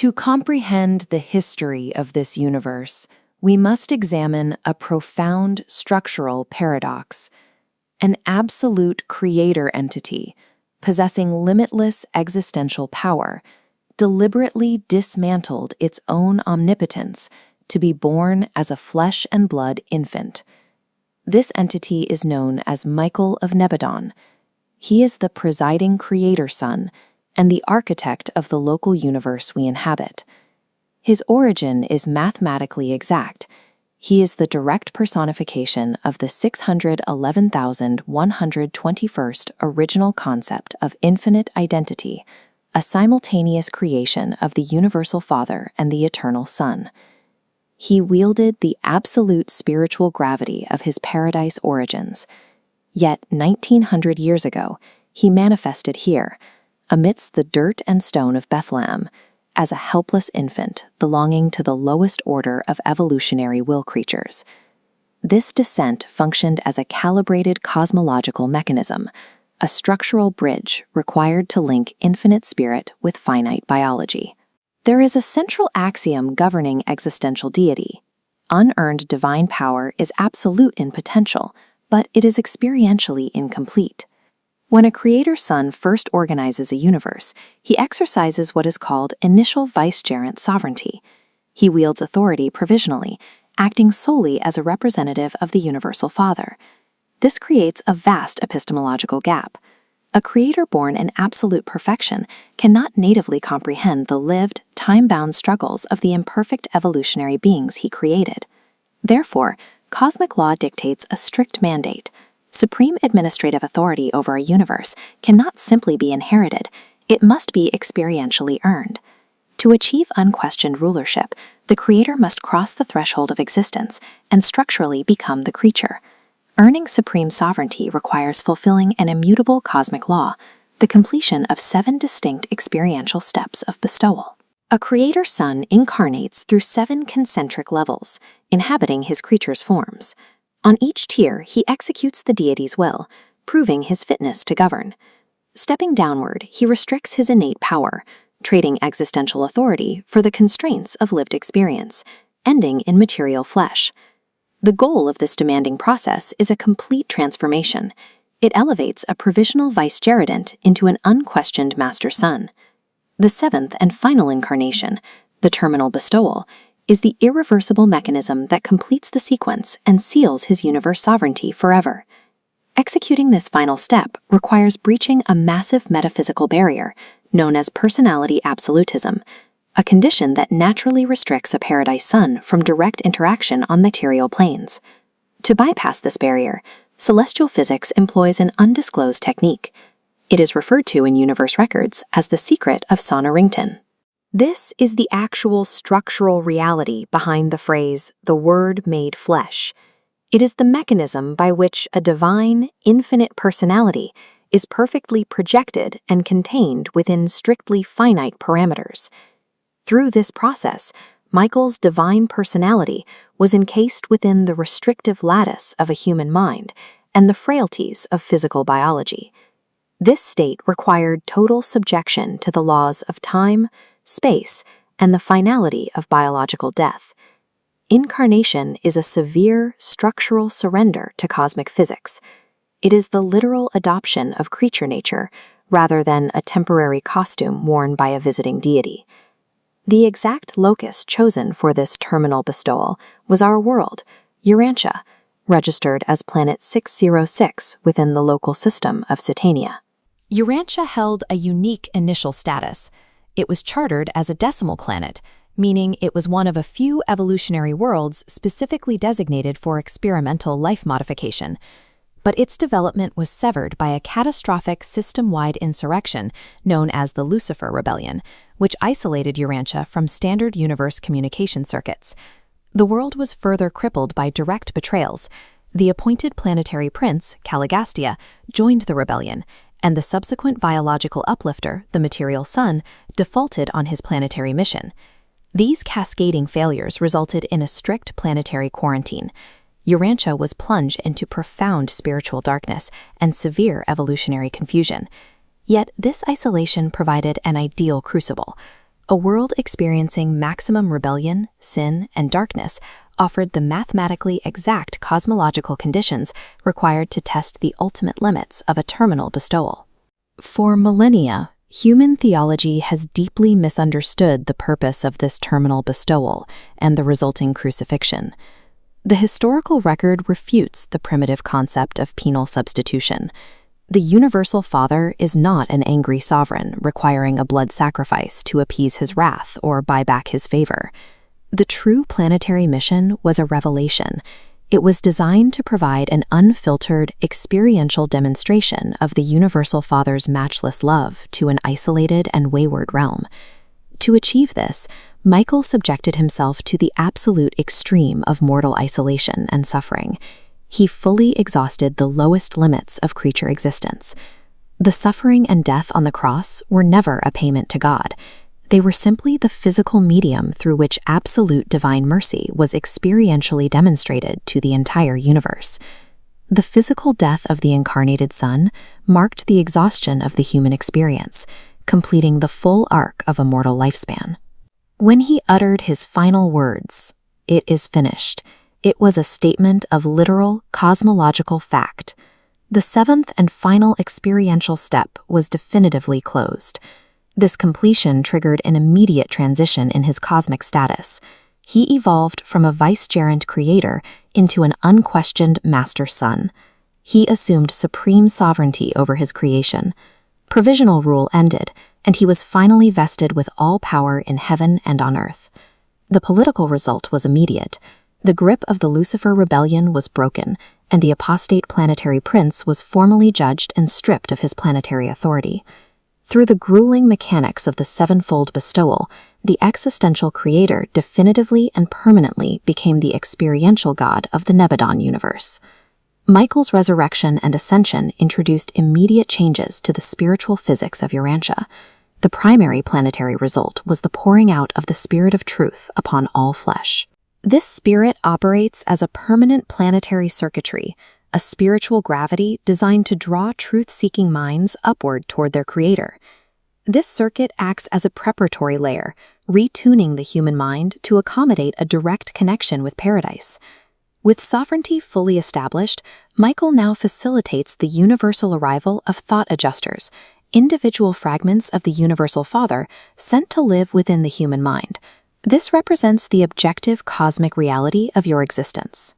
To comprehend the history of this universe, we must examine a profound structural paradox. An absolute creator entity, possessing limitless existential power, deliberately dismantled its own omnipotence to be born as a flesh and blood infant. This entity is known as Michael of Nebadon. He is the presiding creator son and the architect of the local universe we inhabit. His origin is mathematically exact. He is the direct personification of the 611,121st original concept of infinite identity, a simultaneous creation of the Universal Father and the Eternal Son. He wielded the absolute spiritual gravity of his paradise origins. Yet 1900 years ago, he manifested here, amidst the dirt and stone of Bethlehem, as a helpless infant belonging to the lowest order of evolutionary will creatures. This descent functioned as a calibrated cosmological mechanism, a structural bridge required to link infinite spirit with finite biology. There is a central axiom governing existential deity. Unearned divine power is absolute in potential, but it is experientially incomplete. When a creator son first organizes a universe, he exercises what is called initial vicegerent sovereignty. He wields authority provisionally, acting solely as a representative of the Universal Father. This creates a vast epistemological gap. A creator born in absolute perfection cannot natively comprehend the lived, time-bound struggles of the imperfect evolutionary beings he created. Therefore, cosmic law dictates a strict mandate. Supreme administrative authority over a universe cannot simply be inherited, it must be experientially earned. To achieve unquestioned rulership, the creator must cross the threshold of existence and structurally become the creature. Earning supreme sovereignty requires fulfilling an immutable cosmic law, the completion of 7 distinct experiential steps of bestowal. A creator son incarnates through 7 concentric levels, inhabiting his creature's forms. On each tier, he executes the deity's will, proving his fitness to govern. Stepping downward, he restricts his innate power, trading existential authority for the constraints of lived experience, ending in material flesh. The goal of this demanding process is a complete transformation. It elevates a provisional vicegerent into an unquestioned master son. The 7th and final incarnation, the terminal bestowal, is the irreversible mechanism that completes the sequence and seals his universe sovereignty forever. Executing this final step requires breaching a massive metaphysical barrier known as personality absolutism, a condition that naturally restricts a paradise son from direct interaction on material planes. To bypass this barrier, celestial physics employs an undisclosed technique. It is referred to in universe records as the secret of Sonorington. This is the actual structural reality behind the phrase, "the Word made flesh." It is the mechanism by which a divine, infinite personality is perfectly projected and contained within strictly finite parameters. Through this process, Michael's divine personality was encased within the restrictive lattice of a human mind and the frailties of physical biology. This state required total subjection to the laws of time, space, and the finality of biological death. Incarnation is a severe structural surrender to cosmic physics. It is the literal adoption of creature nature rather than a temporary costume worn by a visiting deity. The exact locus chosen for this terminal bestowal was our world, Urantia, registered as planet 606 within the local system of Satania. Urantia held a unique initial status. It was chartered as a decimal planet, meaning it was one of a few evolutionary worlds specifically designated for experimental life modification. But its development was severed by a catastrophic system-wide insurrection known as the Lucifer Rebellion, which isolated Urantia from standard universe communication circuits. The world was further crippled by direct betrayals. The appointed planetary prince, Caligastia, joined the rebellion, and the subsequent biological uplifter, the material sun, defaulted on his planetary mission. These cascading failures resulted in a strict planetary quarantine. Urantia was plunged into profound spiritual darkness and severe evolutionary confusion. Yet this isolation provided an ideal crucible. a world experiencing maximum rebellion, sin, and darkness offered the mathematically exact cosmological conditions required to test the ultimate limits of a terminal bestowal. For millennia, human theology has deeply misunderstood the purpose of this terminal bestowal and the resulting crucifixion. The historical record refutes the primitive concept of penal substitution. The Universal Father is not an angry sovereign requiring a blood sacrifice to appease his wrath or buy back his favor. The true planetary mission was a revelation. It was designed to provide an unfiltered, experiential demonstration of the Universal Father's matchless love to an isolated and wayward realm. To achieve this, Michael subjected himself to the absolute extreme of mortal isolation and suffering. He fully exhausted the lowest limits of creature existence. The suffering and death on the cross were never a payment to God. They were simply the physical medium through which absolute divine mercy was experientially demonstrated to the entire universe. The physical death of the incarnated Son marked the exhaustion of the human experience, completing the full arc of a mortal lifespan. When he uttered his final words, "It is finished," it was a statement of literal cosmological fact. The seventh and final experiential step was definitively closed. This completion triggered an immediate transition in his cosmic status. He evolved from a vicegerent creator into an unquestioned master son. He assumed supreme sovereignty over his creation. Provisional rule ended, and he was finally vested with all power in heaven and on earth. The political result was immediate. The grip of the Lucifer rebellion was broken, and the apostate planetary prince was formally judged and stripped of his planetary authority. Through the grueling mechanics of the sevenfold bestowal, the existential creator definitively and permanently became the experiential god of the Nebadon universe. Michael's resurrection and ascension introduced immediate changes to the spiritual physics of Urantia. The primary planetary result was the pouring out of the Spirit of Truth upon all flesh. This spirit operates as a permanent planetary circuitry, a spiritual gravity designed to draw truth-seeking minds upward toward their creator. This circuit acts as a preparatory layer, retuning the human mind to accommodate a direct connection with paradise. With sovereignty fully established, Michael now facilitates the universal arrival of thought adjusters, individual fragments of the Universal Father sent to live within the human mind. This represents the objective cosmic reality of your existence.